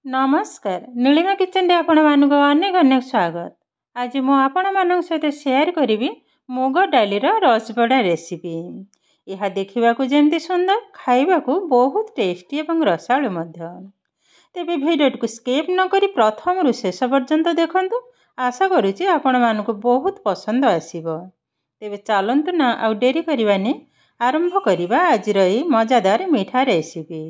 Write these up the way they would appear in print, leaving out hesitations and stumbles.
नमस्कार नीलिमा किचन रे आपण मानक अनेक अनेक स्वागत। आज मु आपण मानक सहित शेयर करी मुग डाली रसबड़ा रेसिपी। यह देखा जमी सुंदर खाइबा बहुत टेस्टी और रसालु तेरे भिडियो को स्किप न करी प्रथम शेष पर्यंत देखंतु। आशा करुच्ची आपण मानक बहुत पसंद आसीबो। तेबे चलंतु ना आउ डेरी करबानी आरंभ करिबा आज रही मजादार मीठा रेसिपी।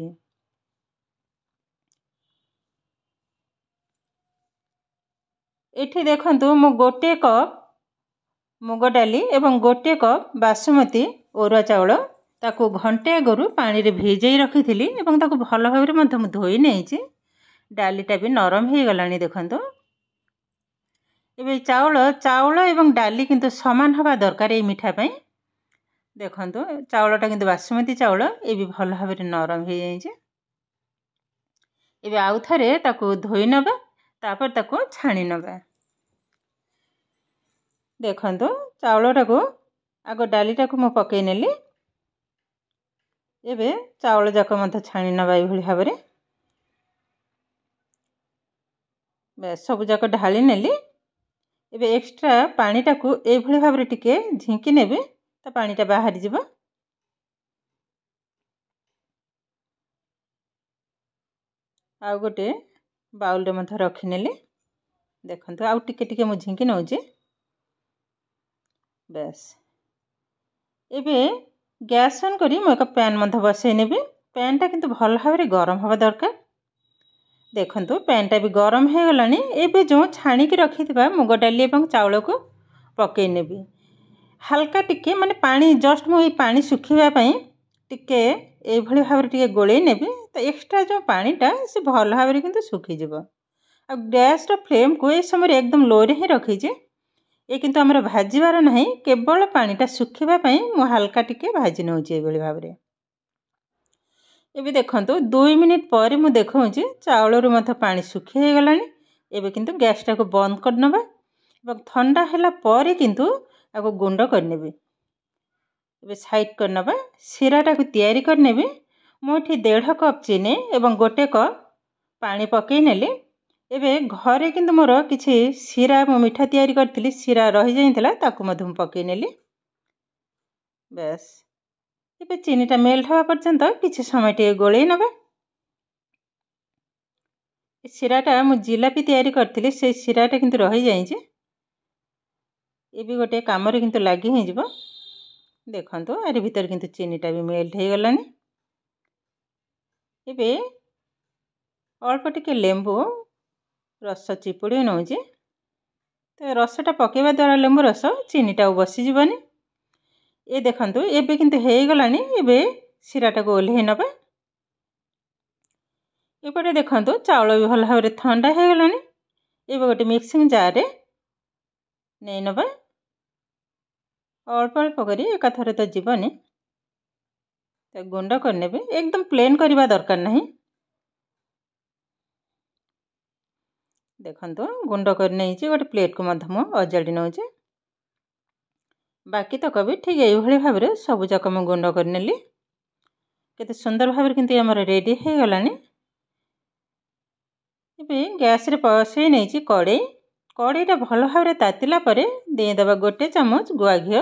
एठी देखंतु मु गोटे कप मुग डाली एवं गोटे कप बासमती ओरुआ चाउल ताकू घंटे आगु पानी रे भिजई रखी एवं ताकू भल भाव धोई नहीं। डालीटा भी नरम हो गलानी देखंतु। एबे चाउल चाउल एवं डाली किंतु समान हवा दरकार ए मीठा पई। देखंतु चाउलटा किंतु बासमती चाउल ए भी भल भाव नरम हो जाइए। एबे आउ थरे ताकू धोई नबा तापर ताकू छाणी नबा। देखंतु चाउलटा को आगो डालीटा को मु पकई नेली। एबे चाउल जाक मत छाणी नबा ए भली भाबरे। बस सब जाक ढाली नेली। एबे एक्स्ट्रा पानीटा को ए भली भाबरे टिके झिंकी नेबे ता पानीटा बाहर जिवो। आउ गोटे बाउल रे मथ रखी नेली। देखंतु आउ टिके टिके मु झिंकी नउची। बस एबे गैस ऑन करी मु एक पैन मथ बसई नेबी। पैनटा किंतु भल भाबरे गरम हवा दरकार। देखंतु पैनटा भी गरम हो गलानी। एबे जो छाणी की रखिथिबा मुग डाली एवं चाउल को पकई नेबी। हल्का टिके माने पानी जस्ट मु पानी सुखिबा पई टिके ए भली भाबरे टिके गोळई नेबी। तो एक्स्ट्रा जो पानीटा से भल भाबरे किंतु सुखी जिवो। आ गैस रो फ्लेम को ए समय एकदम लो रे ही रखी जे। ए किंतु हमर भाजीबार नहीं केवल पानीटा सुखिबा पई मु हल्का टिके भाजी नउची ए भली भाबरे। एबे देखंतु 2 मिनिट पर मु देखौची चाउल रु मथ पानी सुखी हे गलानी। एबे किंतु गैस टा को बंद कर नबा एवं ठंडा हैला पर किंतु आगो गुंड कर नेबे। एबे साइड कर नबा। सिराटा को तैयारी कर नेबे। मोठी 1.5 कप चीनी एवं गोटे कप पानी पकई नेली। एबे घरे किंतु मोर किछि सिरा मो मिठा तैयारी करथिली सिरा रही जाइथिला ताकू मधुम पकई नेली। बस एबे चीनीटा मेल्ट हवा पर्यंत किछि समय टे गोळई नबा। सिराटा मु जिलापी तैयारी करथिली से सिराटा किंतु रही जाइछि। एबे गोटे कामरे किंतु लागि हे जिवो। देखंतु आरे भीतर किंतु चीनीटा भी मेल्ट हे गलानी। एबे अल्प टिके लेंबू रस चिपुड़ी नउची। तो रसटा पकेबा द्वारा लेंबू रस चीनीटा बसी जीवनी। ए देखंतु एबे किंतु हे गलानी। एबे सिराटा को ओल्हे नबा। एपटे देखंतु चाउल भी भल भाबरे ठंडा हे गलानी। एबे गोटे मिक्सिंग जार रे नै नबा। अल्प अल्प करी एका थरे तो जीवनी। तो गुंड कर नेबे एकदम प्लेन करबा दरकार नहीं। देखंतु गुंड कर नैची गोटे प्लेट को मध्यम अजाड़ी नउची। बाकी तक भी ठीक एई भली भाबरे सब जाक म गुंड कर नेली। केते सुंदर भाबरे किंतु हमर रेडी हे गलानी। एबे गैस रे पसई नैची कड़ाई। कड़ाईटा भल भाबरे तातिला परे दे देबा गोटे चम्मच गुआ घियो।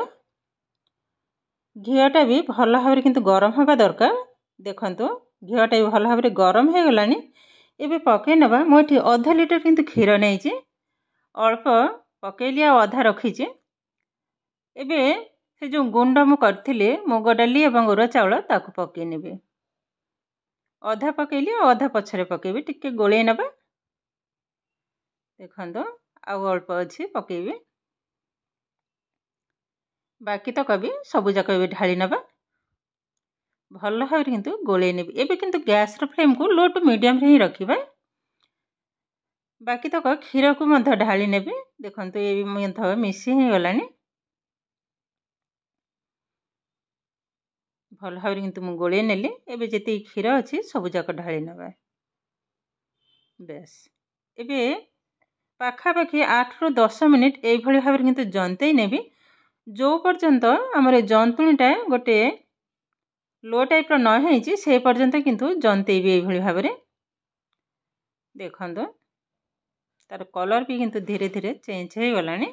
घियोटा भी भल भाबरे किंतु गरम हवा दरकार। देखंतु घियोटा भी भल भाबरे गरम हे गलानी। एबे पकई नबा। मोठी आधा लीटर किंतु खीर नैची। अल्प पकईली आ आधा रखीची। एबे से जो गुंड मु करथिले मुग डाली एवं ओरुआ चाउल ताकू पकई नेबे। आधा पकईली आधा पछरे पकेबे टिके गोळई नबा। देखंतु आउ अल्प अछि पकेबे। बाकी तक भी सब जाक भी ढाली नबा। भल भाबरे किंतु गोळई नेबे। एबे किंतु गैस रो फ्लेम को लो टू मीडियम रे ही रखिबा। बाकी तक खीर को मध ढाली नेबे। देखंतु ए मध मिसी हे गलानी। भल भाबरे किंतु मु गोळई नेली। एबे जेते खीर अछि सब जाक ढाली नबा। बस एबे पाखा पाखी 8 रु 10 मिनिट ए भली भाबरे किंतु जंतई नेबी। जो पर्यंत हमर जंतुणीटा गोटे लो टाइप रो न हेची से पर्यंत किंतु जंतई भी ए भली भाबरे। देखंतु तार कलर भी किंतु धीरे धीरे चेंज हो गलानी।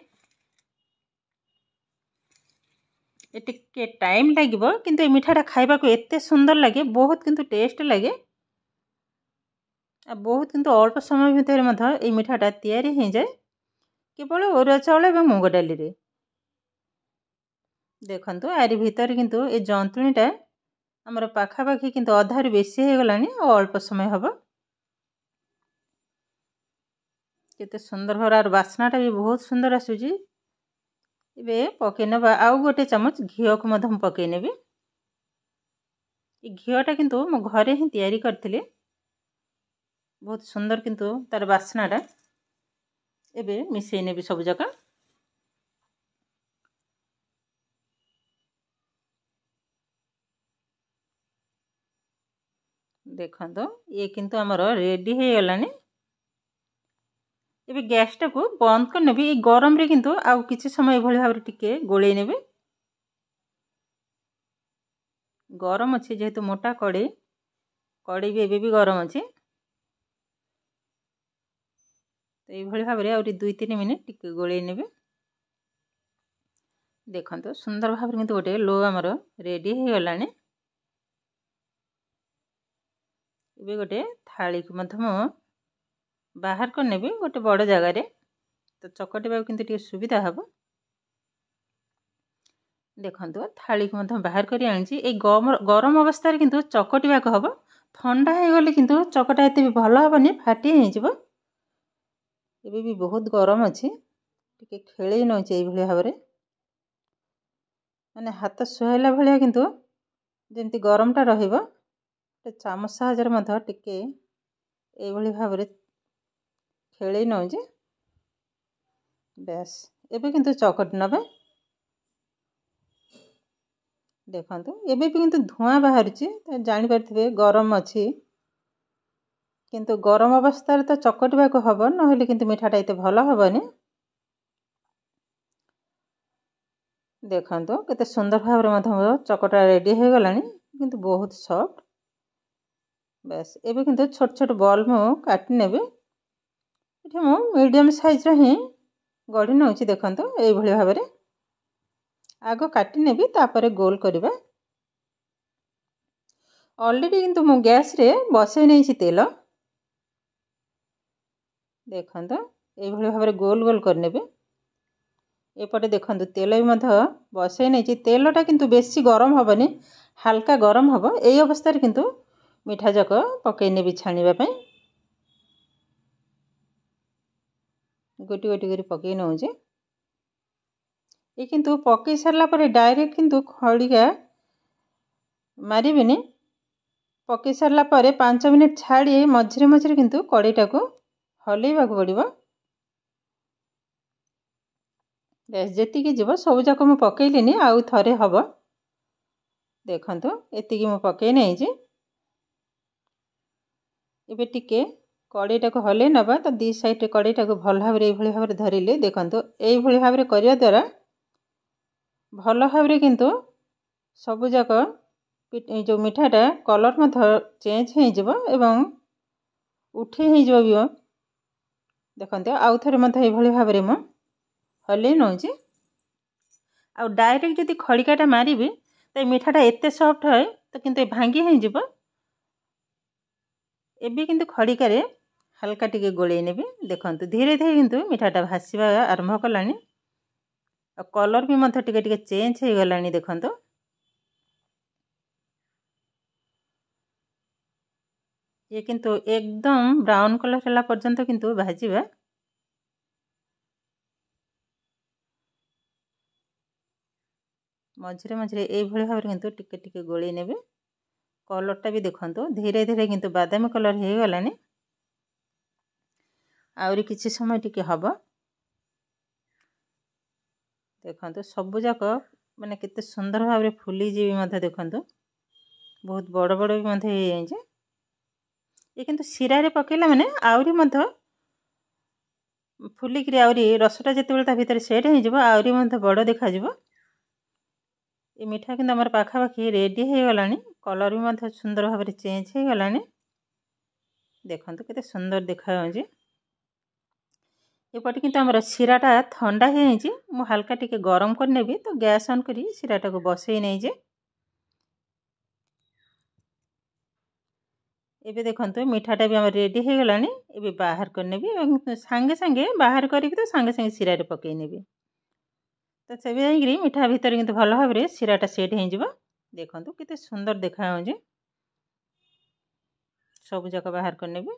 ये टिके टाइम लागिबो किंतु ए मिठाटा खाइबा को एते सुंदर लगे, बहुत किंतु टेस्ट लगे। आ बहुत किंतु अल्प समय भितर मध्य ए मिठाटा तैयारी हो जाए केवल अरुआ चाउल एवं मूंग डाली रे। देखंतु आरी भीतर किंतु ए जंतुणीटा हमर पाखापाखी किंतु अधार बेसी हो गलानी और अल्प समय हबो। केते सुंदर भरार बास्नाटा भी बहुत सुंदर आसुजी। इबे पके नबा आउ गोटे चमच घिओ को मधम पके नेबी। ए घिओटा किंतु मो घरे ही तैयारी करथिले, बहुत सुंदर किंतु तार बास्नाटा। एबे मिसई नेबी सब जका। देखंतु ये किंतु हमर रेडी हो गलानी। एबे गैस टा को बंद कर नेबी। गरम रे किंतु आउ किछि समय भली भाबरे टिके गोळै नेबी। गरम अछि जेहेतु मोटा कड़े भी एबे भी गरम अछि, तो ये भली भाबरे आउरी 2-3 मिनिट टिके गोळै नेबी। देखंतु सुंदर भाबरे किंतु गोटे लो हमर रेडी हो गलानी। एबे गोटे थाली को मधम बाहर कर नेबी गोटे बड़ जगह रे, तो चकटिबा किंतु टिके सुविधा हबो। देखंतु थाली को मधम बाहर करी आनछि। ए गरम अवस्था रे किंतु चकटिबा को हबो। ठंडा हो गले किंतु चकटा एते भी भलो हबनी, फाटी हे जिवो। एबे भी बहुत गरम अछि, टिके खेळै नउछि एई भली भाबरे। माने हाथ सुहाइला भलिया किंतु जेंति गरमटा रहिबो। चामच साहाଯ୍ୟରେ ମଧ୍ୟ ଟିକେ ଏଇଭଳି ଭାବରେ ଖେଳେଇ ନେଉଛି। ବେଶ ଏବେ କିନ୍ତୁ ଚକଟି ନେବେ। ଦେଖନ୍ତୁ ଏବେ ବି କିନ୍ତୁ ଧୂଆଁ ବାହାରୁଛି, ଜାଣିପାରିଥିବେ ଗରମ ଅଛି, କିନ୍ତୁ ଗରମ ଅବସ୍ଥାରେ ତ ଚକଟିବାକୁ ହବ, ନହେଲେ କିନ୍ତୁ ମିଠାଟା ଏତେ ଭଲ ହବନି। ଦେଖନ୍ତୁ କେତେ ସୁନ୍ଦର ଭାବରେ ମଧ୍ୟ ଚକଟା ରେଡି ହେଇଗଲାଣି, କିନ୍ତୁ ବହୁତ ସଫ୍ଟ। बेस एबे किंतु छोट छोट बॉल मु काटी नेबे। एठी मु मीडियम साइज रे ही गढी नउची। देखंतु एई भली भाबरे आगो काटी नेबी, तापरे गोल करबा। ऑलरेडी किंतु मु गैस रे बसै नैछि तेल। देखंतु एई भली भाबरे गोल गोल कर नेबे। एपटे देखंतु तेल भी मध बसै नैछि। तेलटा किंतु बेसी गरम हबनी, हल्का गरम हबो। एई अवस्था रे किंतु मिठा जाक पकई नेबी छाणीबा पई। गोटी गोटी करी पकई नउजे। ए किंतु पकई सारला परे डायरेक्ट किंतु खड़िका मारिबिनी। पकई सारला परे 5 मिनिट छाड़ी मझिरे मझिरे किंतु कड़ीटा को हलैबा को पड़िबो। बेस जेति की जीवो सब जाक मु पकईलिनी, आउ थरे हबो। देखंतु एति की मु पकई नैछि। एबे टिके कड़ीटा को हलै नबा। तो दी साइड रे कड़ीटा को भल भाबरे एई भली भाबरे धरिले। देखंतु एई भली भाबरे करिया द्वारा भल भाबरे किंतु सब जाक जो मिठाटा कलर मध चेंज हो जिवो एवं उठे हो जिवो बियो। देखंतु आउ थरे मध एई भली भाबरे मु हलै नउछि। आ डायरेक्ट जदि खड़िकाटा मारिबी तो मिठाटा एते सॉफ्ट है तो किंतु भांगी हो जिवो। एबे किंतु खड़िका रे हल्का टिके गोळै नेबी। देखंतु धीरे धीरे किंतु मिठाटा भासीबा आरंभ कलानी। आ कलर भी मध टिके टिके चेंज हो गलानी। देखंतु ये किंतु एकदम ब्राउन कलर हला पर्यंत किंतु भाजीबा। मझिरे मझिरे एई भली भाबरे किंतु टिके टिके गोळै नेबे। कलरटा भी देखंतु धीरे धीरे किंतु बादामी कलर हो गलानी। आउरी किछि समय टिके हबो। देखंतु सब जाक माने केते सुंदर भाबरे फुली जीवी मधे। देखंतु बहुत बड़ बड़ भी मधे हे जाइछे। ये किंतु सिरा रे पकेला माने आउरी मध फुली करी आउरी रसटा जेतेबेले ता भितर सेट हे जिवो, आउरी मध बड़ देखा जिवो। ये मिठा किंतु हमर पाखा पाखी रेडी हो गलानी। कलर भी मध सुंदर भाबरे चेंज हो गलानी। देखंतु केते सुंदर देखा होजे। एपटे किंतु हमर सिराटा ठंडा हे जे मु हल्का टिके गरम कर नेबी तो गैस ऑन करी सिराटा को बसई नै जे। एबे देखंतु मिठाटा भी हमर रेडी हे गलानी। एबे बाहर कर नेबी एवं संगे संगे बाहर करी तो संगे संगे सिरा रे पकई नेबी। तो सेबे जाईकरी मिठा भीतर किंतु भल भाबरे सिराटा सेट हे जिवो। देखंतु केते सुंदर देखा होजे। सब जक बाहर कर नेबी।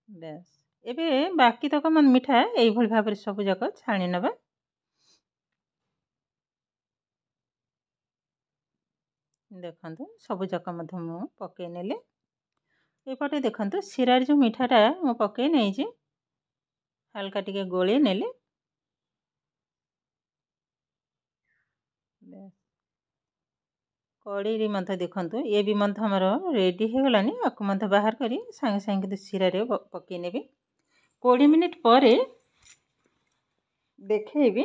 बस एबे बाकी तक मन मिठा एई भल भाबरे सब जक छाणी नबा। देखंतु सब जक मध मु पकई नेले। एपटे देखंतु सिरार जो मिठाटा मु पकई नै जे हल्का टिके गोळे नेले। कड़ी रे मध देखंतु ये भी मध हमर रेडी हे गलानी। आकु मध बाहर करी संगे संगे सिरा रे पकई नेबी। 20 मिनिट परे देखेबी।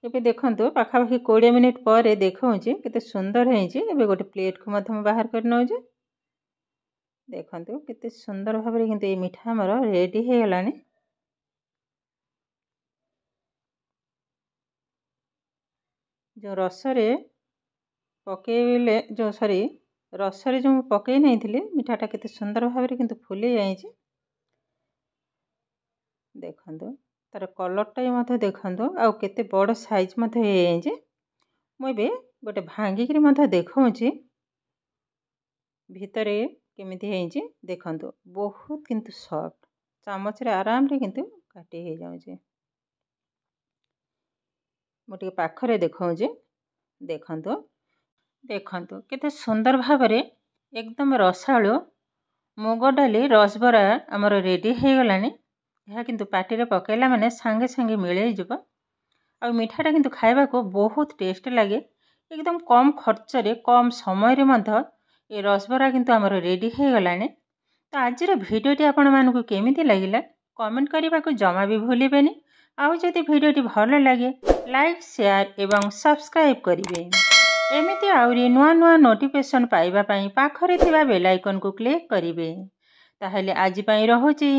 एबे देखंतु पाखापाखि 20 मिनिट परे देखौछि केते सुंदर हे जे। एबे गोटे प्लेट को मध हम बाहर कर नौ जे। देखंतु केते सुंदर भाबरे किंतु ए मिठा हमर रेडी हे गलानी। जो रसरे पकेइले जो सॉरी रसरे जो पकई नै थिले मिठाटा केते सुंदर भाबरे किंतु फुले जाई जे। देखंतु तार कलरटा मधे देखंतु आउ केते बड़ साइज मधे हे जे। मु एबे गोटे भांगी करी मधे देखौछि भीतरे केमिति हे जे। देखंतु बहुत किंतु सॉफ्ट चामच रे आराम रे किंतु काटी हे जाउ जे। मोटे पाखरे देखौछि। देखंतु देखंतु केते सुंदर भाबरे एकदम रसाळु मुग डाली रसबरा हमर रेडी हे गलानी। यह किंतु पार्टी रे पकेला माने संगे संगे मिले जिवो। आ मिठाटा किंतु खाइबा को बहुत टेस्ट लागे। एकदम कम खर्च रे कम समय रे मध ए रसबरा किंतु हमर रेडी हे गलानी। तो आज रो वीडियोटी आपण मानकु केमिति लागिला कमेंट करबा को जमा भी भूलिबेनी। आउ जदि वीडियोटी भल लागे लाइक शेयर एवं सब्सक्राइब करिवे। एमिति आउरी नुआ नुआ नोटिफिकेशन पाइबा पई पाखरे थिबा बेल आइकन को क्लिक करिवे। ताहले आज पई रहुची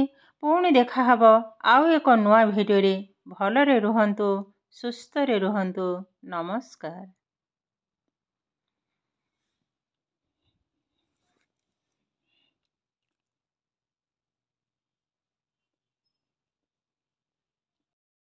पुणी देखा हबो आउ एक नुआ वीडियो रे। भलरे रुहंतु सुस्थ रे रुहंतु। नमस्कार।